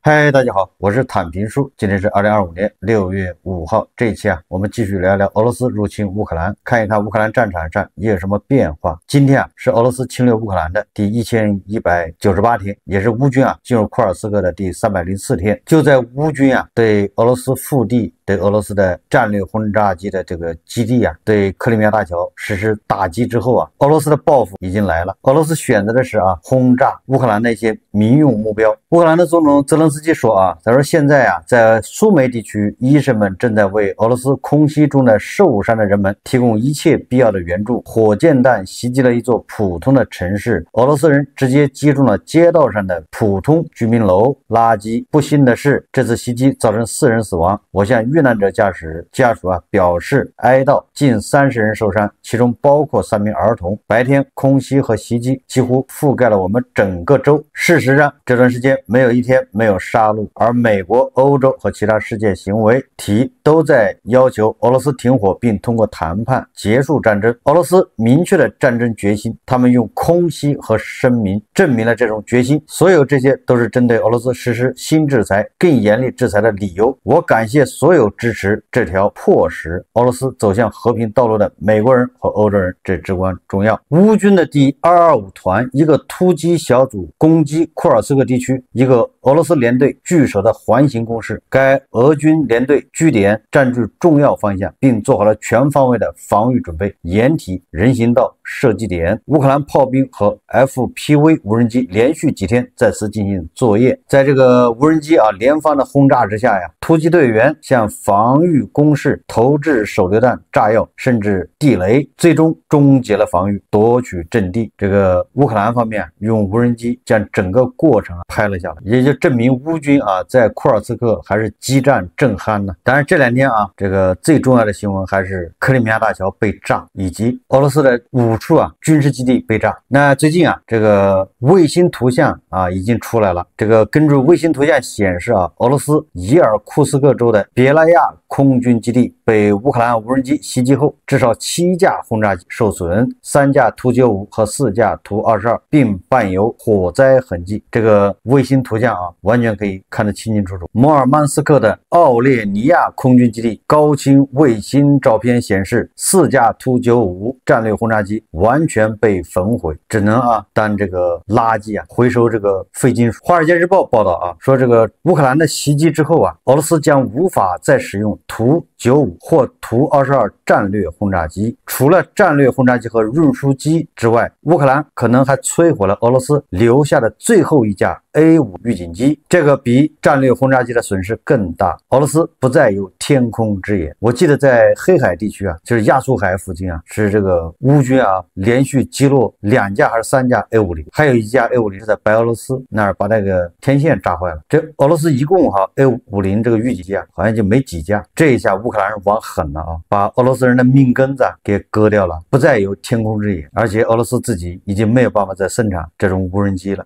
嗨，大家好，我是坦平叔。今天是2025年6月5号，这一期我们继续聊聊俄罗斯入侵乌克兰，看一看乌克兰战场上也有什么变化。今天是俄罗斯侵略乌克兰的第1198天，也是乌军进入库尔斯克的第304天。就在乌军对俄罗斯腹地、对俄罗斯的战略轰炸机的这个基地对克里米亚大桥实施打击之后俄罗斯的报复已经来了。俄罗斯选择的是轰炸乌克兰的一些民用目标。乌克兰的总统泽连斯基说他说现在在苏梅地区，医生们正在为俄罗斯空袭中的受伤的人们提供一切必要的援助。火箭弹袭击了一座普通的城市，俄罗斯人直接击中了街道上的普通居民楼、垃圾。不幸的是，这次袭击造成4人死亡。我向遇难者家属表示哀悼，近30人受伤，其中包括3名儿童。白天空袭和袭击几乎覆盖了我们整个州。事实上，这段时间没有一天没有杀戮，而美国、欧洲和其他世界行为体都在要求俄罗斯停火，并通过谈判结束战争。俄罗斯明确了战争决心，他们用空袭和声明证明了这种决心。所有这些都是针对俄罗斯实施新制裁、更严厉制裁的理由。我感谢所有支持这条迫使俄罗斯走向和平道路的美国人和欧洲人，这至关重要。乌军的第225团一个突击小组攻击库尔斯克地区一个俄罗斯联队据守的环形工事，该俄军联队据点占据重要方向，并做好了全方位的防御准备，掩体、人行道、射击点。乌克兰炮兵和 FPV 无人机连续几天在此进行作业。在这个无人机连番的轰炸之下突击队员向防御工事投掷手榴弹、炸药甚至地雷，最终终结了防御，夺取阵地。这个乌克兰方面用无人机将整个过程拍了下来，也就证明乌军在库尔斯克还是激战正酣呢。当然这2天这个最重要的新闻还是克里米亚大桥被炸，以及俄罗斯的5处军事基地被炸。那最近这个卫星图像已经出来了。这个根据卫星图像显示俄罗斯伊尔库斯克州的别拉亚空军基地被乌克兰无人机袭击后，至少7架轰炸机受损，3架图95和4架图22，并伴有火灾痕迹。这个卫星图像完全可以看得清清楚楚。摩尔曼斯克的奥列尼亚空军基地高清卫星照片显示，4架图95战略轰炸机完全被焚毁，只能当这个垃圾回收这个废金属。华尔街日报报道说这个乌克兰的袭击之后俄罗斯将无法再使用图95或图22战略轰炸机。除了战略轰炸机和运输机之外，乌克兰可能还摧毁了俄罗斯留下的最后一架A5 预警机，这个比战略轰炸机的损失更大。俄罗斯不再有天空之眼。我记得在黑海地区就是亚速海附近是这个乌军连续击落2架还是3架 A50， 还有1架 A50 是在白俄罗斯那儿把那个天线炸坏了。这俄罗斯一共A50这个预警机好像就没几架。这一下乌克兰人往狠了把俄罗斯人的命根子给割掉了，不再有天空之眼，而且俄罗斯自己已经没有办法再生产这种无人机了，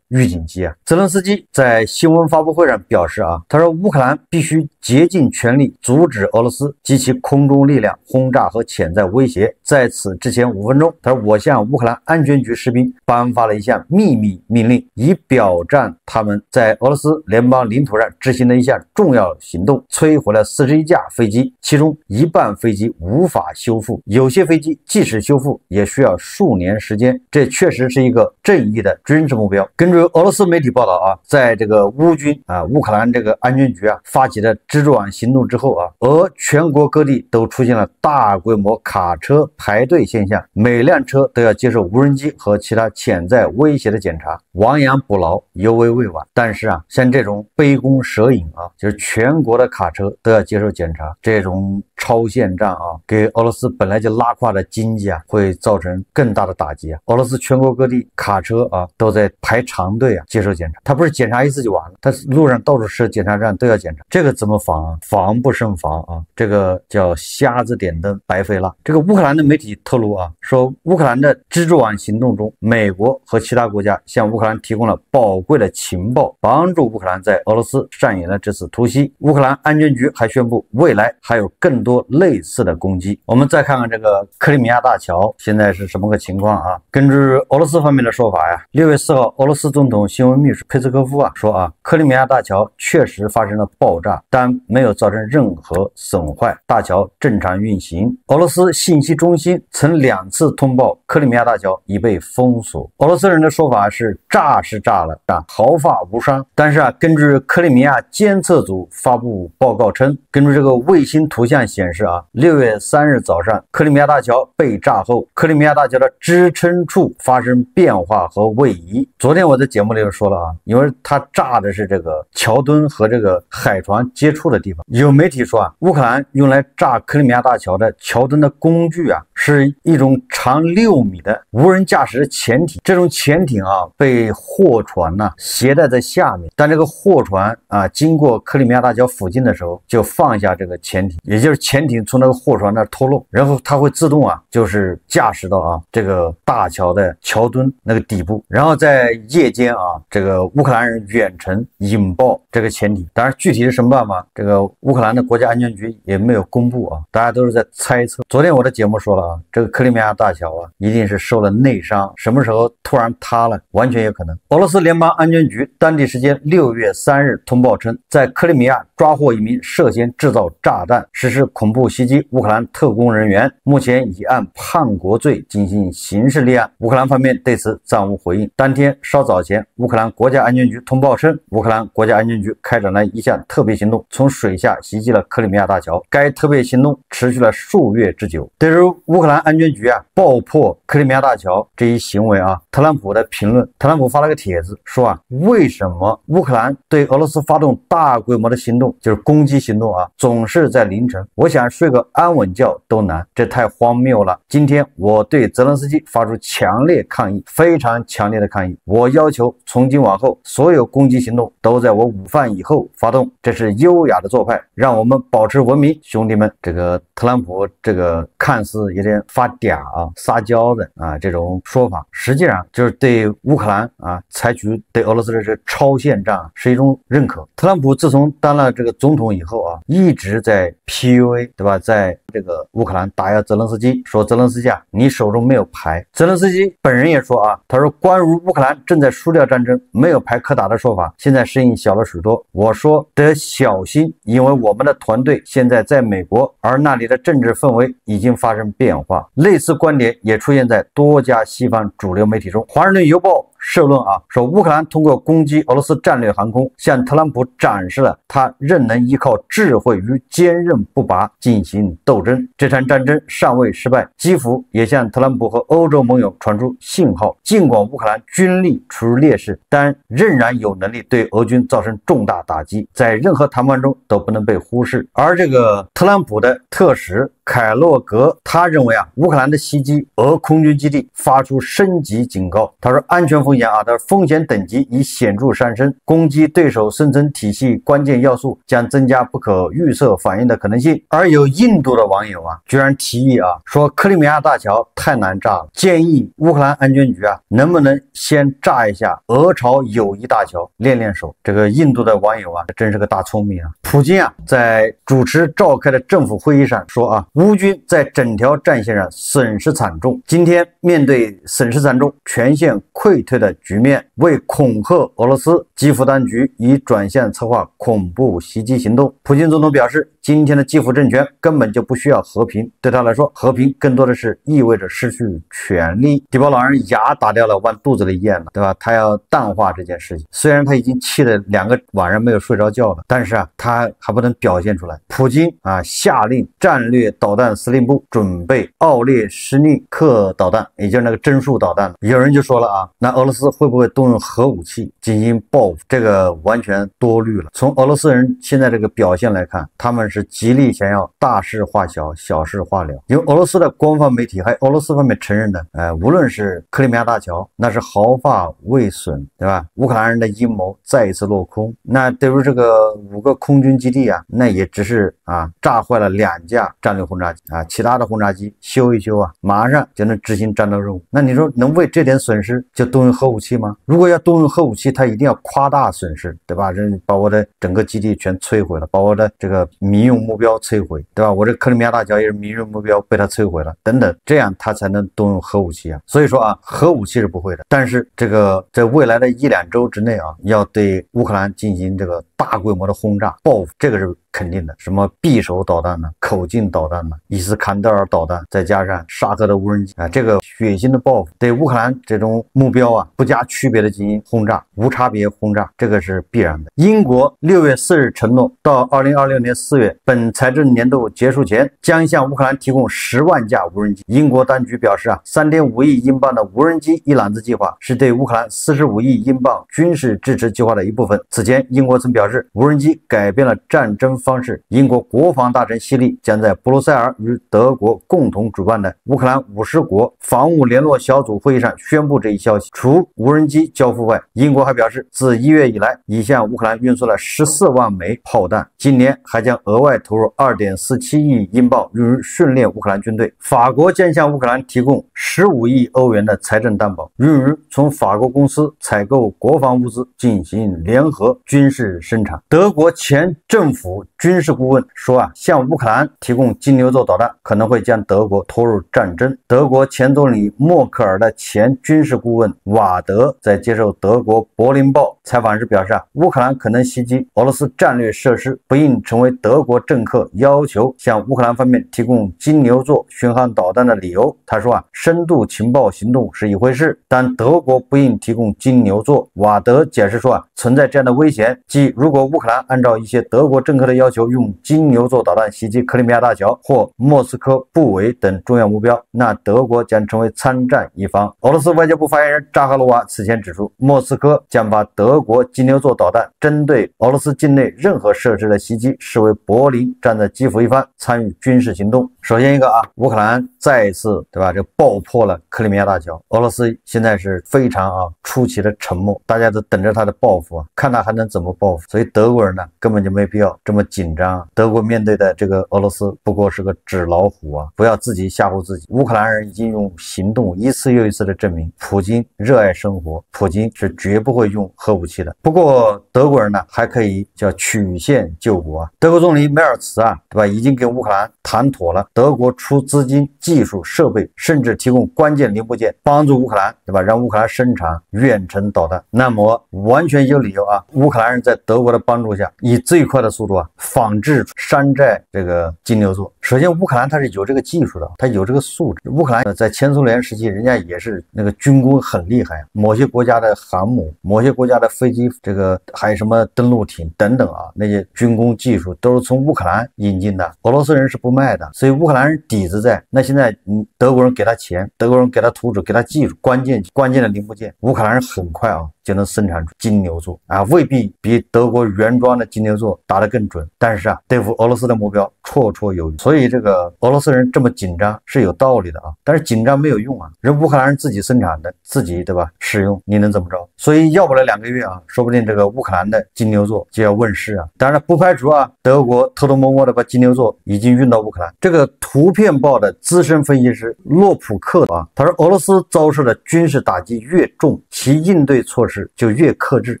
预警机泽连斯基在新闻发布会上表示他说乌克兰必须竭尽全力阻止俄罗斯及其空中力量轰炸和潜在威胁。在此之前5分钟，他说我向乌克兰安全局士兵颁发了一项秘密命令，以表彰他们在俄罗斯联邦领土上执行的一项重要行动，摧毁了41架飞机，其中1半飞机无法修复，有些飞机即使修复也需要数年时间。这确实是一个正义的军事目标。根据俄罗斯媒体报道在这个乌军乌克兰这个安全局发起的蜘蛛网行动之后俄全国各地都出现了大规模卡车排队现象，每辆车都要接受无人机和其他潜在威胁的检查。亡羊补牢，犹为未晚。但是像这种杯弓蛇影就是全国的卡车都要接受检查，这种超限战给俄罗斯本来就拉胯的经济会造成更大的打击俄罗斯全国各地卡车都在排长队接受检查，他不是检查一次就完了，他路上到处设检查站都要检查，这个怎么防防不胜防这个叫瞎子点灯白费蜡。这个乌克兰的媒体透露说乌克兰的蜘蛛网行动中，美国和其他国家向乌克兰提供了宝贵的情报，帮助乌克兰在俄罗斯上演了这次突袭。乌克兰安全局还宣布，未来还有更多类似的的攻击。我们再看看这个克里米亚大桥现在是什么个情况啊？根据俄罗斯方面的说法呀，6月4号，俄罗斯总统新闻秘书佩斯科夫说克里米亚大桥确实发生了爆炸，但没有造成任何损坏，大桥正常运行。俄罗斯信息中心曾2次通报克里米亚大桥已被封锁。俄罗斯人的说法是炸是炸了，毫发无伤。但是根据克里米亚监测组发布报告称，根据这个卫星图像显示6月3日早上，克里米亚大桥被炸后，克里米亚大桥的支撑处发生变化和位移。昨天我在节目里就说了因为它炸的是这个桥墩和这个海床接触的地方。有媒体说乌克兰用来炸克里米亚大桥的桥墩的工具是一种长6米的无人驾驶的潜艇。这种潜艇被货船携带在下面，但这个货船经过克里米亚大桥附近的时候就放下这个潜艇，也就是潜艇从那个货船那儿脱落，然后它会自动就是驾驶到这个大桥的桥墩那个底部，然后在夜间这个乌克兰人远程引爆这个潜艇。当然具体是什么办法，这个乌克兰的国家安全局也没有公布大家都是在猜测。昨天我的节目说了这个克里米亚大桥一定是受了内伤，什么时候突然塌了完全有可能。俄罗斯联邦安全局当地时间6月3日通报称，在克里米亚抓获一名涉嫌制造炸弹、实施恐怖袭击乌克兰特工人员，目前已按叛国罪进行刑事立案。乌克兰方面对此暂无回应。当天稍早前，乌克兰国家安全局通报称，乌克兰国家安全局开展了一项特别行动，从水下袭击了克里米亚大桥。该特别行动持续了数月之久。对于乌克兰安全局爆破克里米亚大桥这一行为特朗普的评论，特朗普发了个帖子说为什么乌克兰对俄罗斯发动大规模的行动，就是攻击行动总是在凌晨，我想睡个安稳觉都难，这太荒谬了。今天我对泽连斯基发出强烈抗议，非常强烈的抗议。我要求从今往后所有攻击行动都在我午饭以后发动，这是优雅的做派，让我们保持文明，兄弟们。这个特朗普这个看似有点发嗲撒娇的这种说法，实际上就是对乌克兰采取对俄罗斯的这个超限战是一种认可。特朗普自从当了这个总统以后一直在 PUA 对吧，在这个乌克兰打压泽连斯基，说泽连斯基你手中没有牌。泽连斯基本人也说他说关于乌克兰正在输掉战争，没有牌可打的说法，现在声音小了许多。我说得小心，因为我们的团队现在在美国，而那里的政治氛围已经发生变化。类似观点也出现在多家西方主流媒体中。华盛顿邮报社论说乌克兰通过攻击俄罗斯战略航空，向特朗普展示了他仍能依靠智慧与坚韧不拔进行斗争。这场战争尚未失败，基辅也向特朗普和欧洲盟友传出信号，尽管乌克兰军力处于劣势，但仍然有能力对俄军造成重大打击，在任何谈判中都不能被忽视。而这个特朗普的特使凯洛格他认为乌克兰的袭击俄空军基地发出升级警告。他说安全风险他说风险等级已显著上升，攻击对手生存体系关键要素将增加不可预测反应的可能性。而有印度的网友居然提议说克里米亚大桥太难炸了，建议乌克兰安全局能不能先炸一下俄朝友谊大桥练练手。这个印度的网友真是个大聪明普京在主持召开的政府会议上说乌军在整条战线上损失惨重，今天面对损失惨重、全线溃退的局面，为恐吓俄罗斯，基辅当局已转向策划恐怖袭击行动。普京总统表示，今天的基辅政权根本就不需要和平，对他来说，和平更多的是意味着失去权力。地包老人牙打掉了，往肚子里咽了，对吧？他要淡化这件事情。虽然他已经气得2个晚上没有睡着觉了，但是他还不能表现出来。普京下令战略导弹司令部准备奥列什尼克导弹，也就是那个针数导弹。有人就说了那俄罗斯会不会动用核武器进行报复？这个完全多虑了。从俄罗斯人现在这个表现来看，他们是极力想要大事化小，小事化了。因为俄罗斯的官方媒体还有俄罗斯方面承认的，无论是克里米亚大桥，那是毫发未损，对吧？乌克兰人的阴谋再一次落空。那对于这个5个空军基地那也只是炸坏了2架战略轰炸机其他的轰炸机修一修马上就能执行战斗任务。那你说能为这点损失就动用核核武器吗？如果要动用核武器，他一定要夸大损失，对吧？把我的整个基地全摧毁了，把我的这个民用目标摧毁，对吧？我这克里米亚大桥也是民用目标被他摧毁了，等等，这样他才能动用核武器啊。所以说啊，核武器是不会的，但是这个在未来的1-2周之内啊，要对乌克兰进行这个大规模的轰炸报复，这个是肯定的。什么匕首导弹呢、口径导弹呢、伊斯坎德尔导弹，再加上沙特的无人机啊，这个血腥的报复对乌克兰这种目标啊不加区别的进行轰炸，无差别轰炸，这个是必然的。英国6月4日承诺，到2026年4月本财政年度结束前，将向乌克兰提供10万架无人机。英国当局表示啊，3.5亿英镑的无人机一揽子计划是对乌克兰45亿英镑军事支持计划的一部分。此前，英国曾表示，无人机改变了战争方式。英国国防大臣希利将在布鲁塞尔与德国共同主办的乌克兰50国防务联络小组会议上宣布这一消息。除无人机交付外，英国还表示，自1月以来已向乌克兰运输了14万枚炮弹，今年还将额外投入2.47亿英镑用于训练乌克兰军队。法国将向乌克兰提供15亿欧元的财政担保，用于从法国公司采购国防物资进行联合军事生产。德国前政府军事顾问说啊，向乌克兰提供金牛座导弹可能会将德国拖入战争。德国前总理默克尔的前军事顾问瓦德在接受德国柏林报采访时表示啊，乌克兰可能袭击俄罗斯战略设施，不应成为德国政客要求向乌克兰方面提供金牛座巡航导弹的理由。他说啊，深度情报行动是一回事，但德国不应提供金牛座。瓦德解释说啊，存在这样的危险，即如果乌克兰按照一些德国政客的要求用金牛座导弹袭击克里米亚大桥或莫斯科布韦等重要目标，那德国将成为参战一方。俄罗斯外交部发言人扎哈罗娃此前指出，莫斯科将把德国金牛座导弹针对俄罗斯境内任何设施的袭击视为柏林站在基辅一方参与军事行动。首先一个啊，乌克兰再一次对吧，这爆破了克里米亚大桥，俄罗斯现在是非常出奇的沉默，大家都等着他的报复啊，看他还能怎么报复。所以德国人呢根本就没必要这么紧张啊，德国面对的这个俄罗斯不过是个纸老虎啊，不要自己吓唬自己。乌克兰人已经用行动一次又一次的证明，普京热爱生活，普京是绝不会用核武器的。不过德国人呢还可以叫曲线救国啊，德国总理梅尔茨啊，对吧，已经跟乌克兰谈妥了，德国出资金、技术、设备，甚至提供关键零部件帮助乌克兰，对吧，让乌克兰生产远程导弹。那么完全有理由啊，乌克兰人在德国的帮助下，以最快的速度啊仿制山寨这个金牛座。首先乌克兰它是有这个技术的，它有这个素质。乌克兰在前苏联时期人家也是那个军工很厉害，某些国家的航母、某些国家的飞机，这个还有什么登陆艇等等啊，那些军工技术都是从乌克兰引进的，俄罗斯人是不卖的。所以乌克兰人底子在，那现在德国人给他钱，德国人给他图纸，给他技术，关键的零部件，乌克兰人很快啊就能生产出金牛座啊，未必比德国原装的金牛座打得更准，但是啊，对付俄罗斯的目标绰绰有余。所以这个俄罗斯人这么紧张是有道理的啊，但是紧张没有用啊，人乌克兰人自己生产的，自己对吧使用，你能怎么着？所以要不了2个月啊，说不定这个乌克兰的金牛座就要问世啊。当然不排除啊，德国偷偷摸摸的把金牛座已经运到乌克兰。这个图片报的资深分析师洛普克啊，他说俄罗斯遭受的军事打击越重，其应对措施就越克制。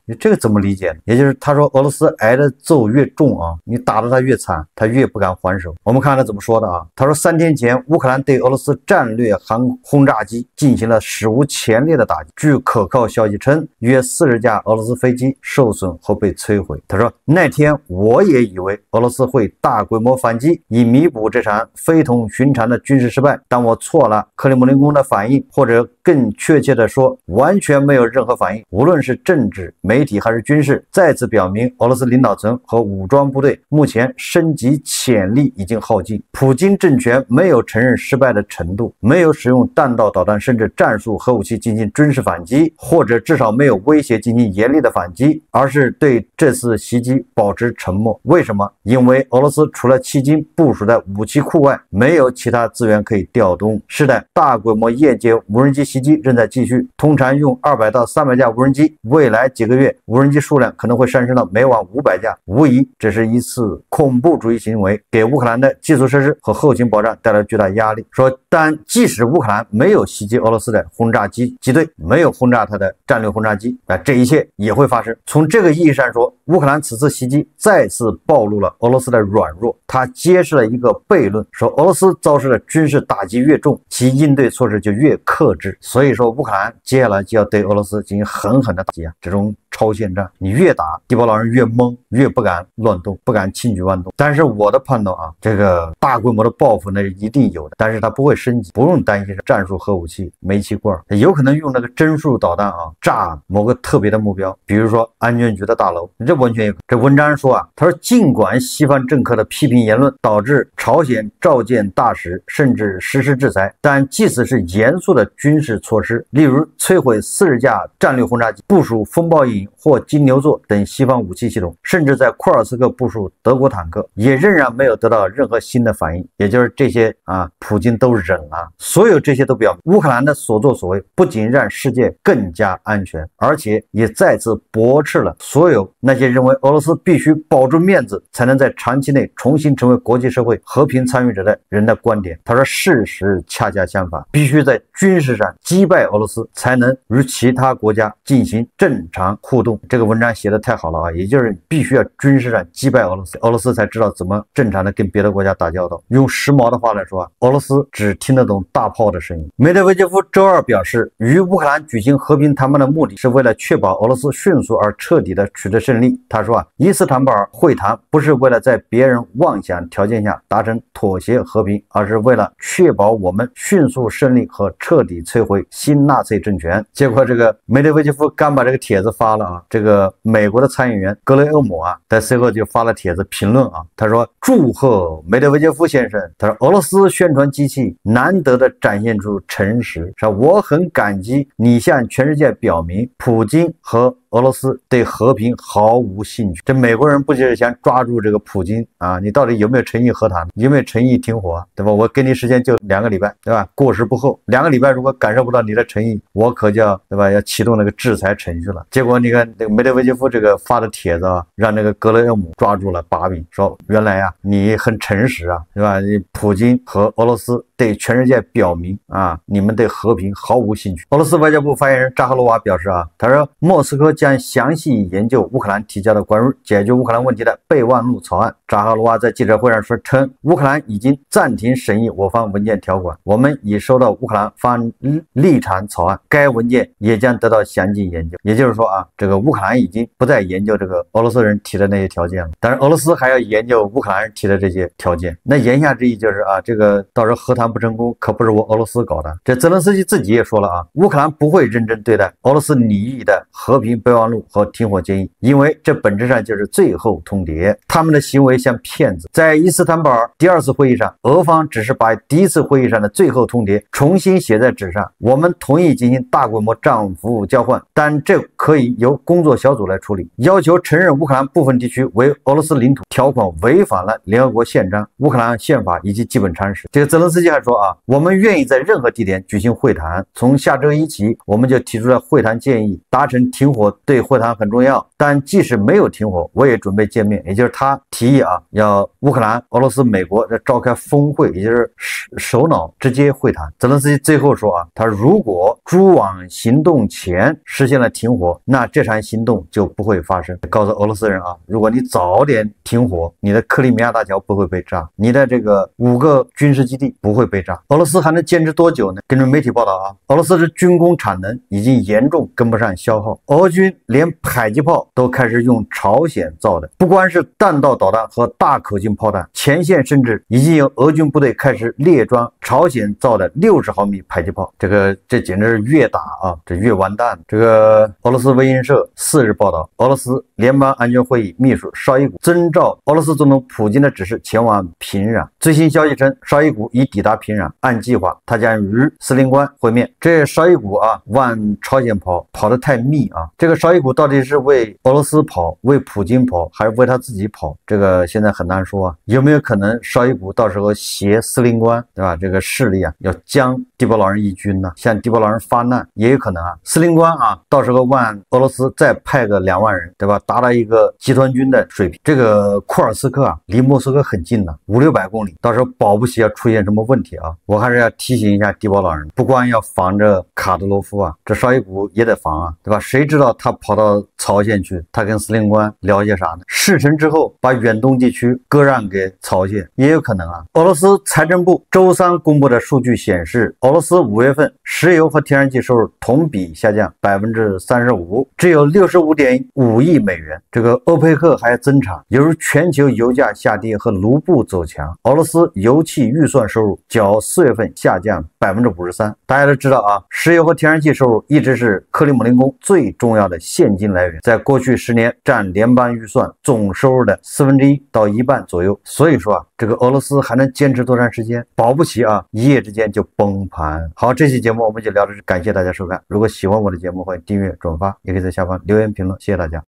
你这个怎么理解呢？也就是他说俄罗斯挨的揍越重啊，你打得他越惨，他越不敢还手。我们看他怎么说的啊？他说3天前乌克兰对俄罗斯战略航轰炸机进行了史无前例的打击，据可靠消息称，约40架俄罗斯飞机受损或被摧毁。他说那天我也以为俄罗斯会大规模反击，以弥补这场非同寻常的军事失败，但我错了。克里姆林宫的反应，或者更确切的说，完全没有任何反应，无论是政治、媒体还是军事，再次表明俄罗斯领导层和武装部队目前升级潜力已经耗尽。普京政权没有承认失败的程度，没有使用弹道导弹甚至战术核武器进行军事反击，或者至少没有威胁进行严厉的反击，而是对这次袭击保持沉默。为什么？因为俄罗斯除了迄今部署的武器库外，没有其他资源可以调动。是的，大规模夜间无人机袭击仍在继续，通常用200到300架无人人机，未来几个月无人机数量可能会上升到每晚500架，无疑这是一次恐怖主义行为，给乌克兰的基础设施和后勤保障带来巨大压力。说，但即使乌克兰没有袭击俄罗斯的轰炸机队，没有轰炸它的战略轰炸机，这一切也会发生。从这个意义上说，乌克兰此次袭击再次暴露了俄罗斯的软弱，它揭示了一个悖论，说俄罗斯遭受的军事打击越重，其应对措施就越克制。所以说乌克兰接下来就要对俄罗斯进行狠狠的打击这种超限战，你越打地保老人越懵，越不敢乱动，不敢轻举妄动。但是我的判断这个大规模的报复呢一定有的，但是它不会升级，不用担心是战术核武器、煤气罐，有可能用那个针数导弹炸某个特别的目标，比如说安全局的大楼，这完全有。这文章说他说尽管西方政客的批评言论导致朝鲜召见大使甚至实施制裁，但即使是严肃的军事措施，例如摧毁40架战略轰炸机，部署风暴鹰或金牛座等西方武器系统，甚至在库尔斯克部署德国坦克，也仍然没有得到任何新的反应。也就是这些普京都忍了。所有这些都表明乌克兰的所作所为不仅让世界更加安全，而且也再次驳斥了所有那些认为俄罗斯必须保住面子才能在长期内重新成为国际社会和平参与者的人的观点。他说事实恰恰相反，必须在军事上击败俄罗斯才能与其他国家进行正常互动。这个文章写的太好了也就是必须要军事上击败俄罗斯，俄罗斯才知道怎么正常的跟别的国家打交道。用时髦的话来说俄罗斯只听得懂大炮的声音。梅德韦杰夫周二表示，与乌克兰举行和平谈判的目的是为了确保俄罗斯迅速而彻底的取得胜利。他说伊斯坦布尔会谈不是为了在别人妄想条件下达成妥协和平，而是为了确保我们迅速胜利和彻底摧毁新纳粹政权。结果这个梅德韦杰夫刚把这个帖子发了这个美国的参议员格雷厄姆在随后就发了帖子评论他说祝贺梅德韦杰夫先生，他说俄罗斯宣传机器难得的展现出诚实，说我很感激你向全世界表明普京和俄罗斯对和平毫无兴趣。这美国人不就是想抓住这个普京你到底有没有诚意和谈，有没有诚意停火，对吧？我给你时间就2个礼拜，对吧？过时不候，2个礼拜如果感受不到你的诚意，我可就要，对吧？要启动那个制裁程序了。结果你看这个梅德韦杰夫这个发的帖子让那个格雷厄姆抓住了把柄，说原来你很诚实对吧？普京和俄罗斯对全世界表明你们对和平毫无兴趣。俄罗斯外交部发言人扎哈罗娃表示他说莫斯科将详细研究乌克兰提交的关于解决乌克兰问题的备忘录草案。扎哈罗娃在记者会上说称，乌克兰已经暂停审议我方文件条款，我们已收到乌克兰方立场草案，该文件也将得到详细研究。也就是说这个乌克兰已经不再研究这个俄罗斯人提的那些条件了，但是俄罗斯还要研究乌克兰人提的这些条件。那言下之意就是这个到时候和谈不成功，可不是我俄罗斯搞的。这泽连斯基自己也说了乌克兰不会认真对待俄罗斯拟议的和平备忘录和停火建议，因为这本质上就是最后通牒，他们的行为像骗子。在伊斯坦布尔第2次会议上，俄方只是把第1次会议上的最后通牒重新写在纸上，我们同意进行大规模战俘交换，但这可以由工作小组来处理。要求承认乌克兰部分地区为俄罗斯领土条款违反了联合国宪章、乌克兰宪法以及基本常识。这个泽连斯基还说我们愿意在任何地点举行会谈，从下周一起我们就提出了会谈建议，达成停火对会谈很重要，但即使没有停火我也准备见面。也就是他提议要乌克兰、俄罗斯、美国召开峰会，也就是首脑直接会谈。泽连斯基最后说他如果蛛网行动前实现了停火，那这场行动就不会发生。告诉俄罗斯人如果你早点停火，你的克里米亚大桥不会被炸，你的这个5个军事基地不会被炸。俄罗斯还能坚持多久呢？根据媒体报道俄罗斯的军工产能已经严重跟不上消耗，俄军连迫击炮都开始用朝鲜造的，不光是弹道导弹和大口径炮弹，前线甚至已经有俄军部队开始列装朝鲜造的60毫米迫击炮。这简直是越打这越完蛋。这个俄罗斯卫星社4日报道，俄罗斯联邦安全会议秘书绍伊古遵照俄罗斯总统普京的指示前往平壤。最新消息称，绍伊古已抵达平壤，按计划他将与司令官会面。这绍伊古往朝鲜跑得太密这个绍伊古到底是为俄罗斯跑，为普京跑，还是为他自己跑？这个现在很难说啊。有没有可能绍伊古到时候挟司令官，对吧？这个势力啊，要将迪波劳人一军呢，向迪波劳人发难，也有可能啊。司令官啊，到时候往俄罗斯再派个2万人，对吧？达到一个集团军的水平。这个库尔斯克啊，离莫斯科很近呢，500-600公里，到时候保不齐要出现什么问题啊。我还是要提醒一下迪波劳人，不光要防着卡德罗夫啊，这绍伊古也得防啊，对吧？谁知道他跑到朝鲜去，他跟司令官聊些啥呢？事成之后把远东地区割让给朝鲜，也有可能啊。俄罗斯财政部周三公布的数据显示，俄罗斯5月份石油和天然气收入同比下降35%，只有65.5亿美元。这个欧佩克还增产，由于全球油价下跌和卢布走强，俄罗斯油气预算收入较4月份下降53%。大家都知道啊，石油和天然气收入一直是克里姆林宫最重要的现金来源，在过去10年占联邦预算总收入的1/4到1半左右。所以说啊，这个俄罗斯还能坚持多长时间？保不齐啊，一夜之间就崩盘。好，这期节目我们就聊到这，感谢大家收看。如果喜欢我的节目，欢迎订阅、转发，也可以在下方留言评论。谢谢大家。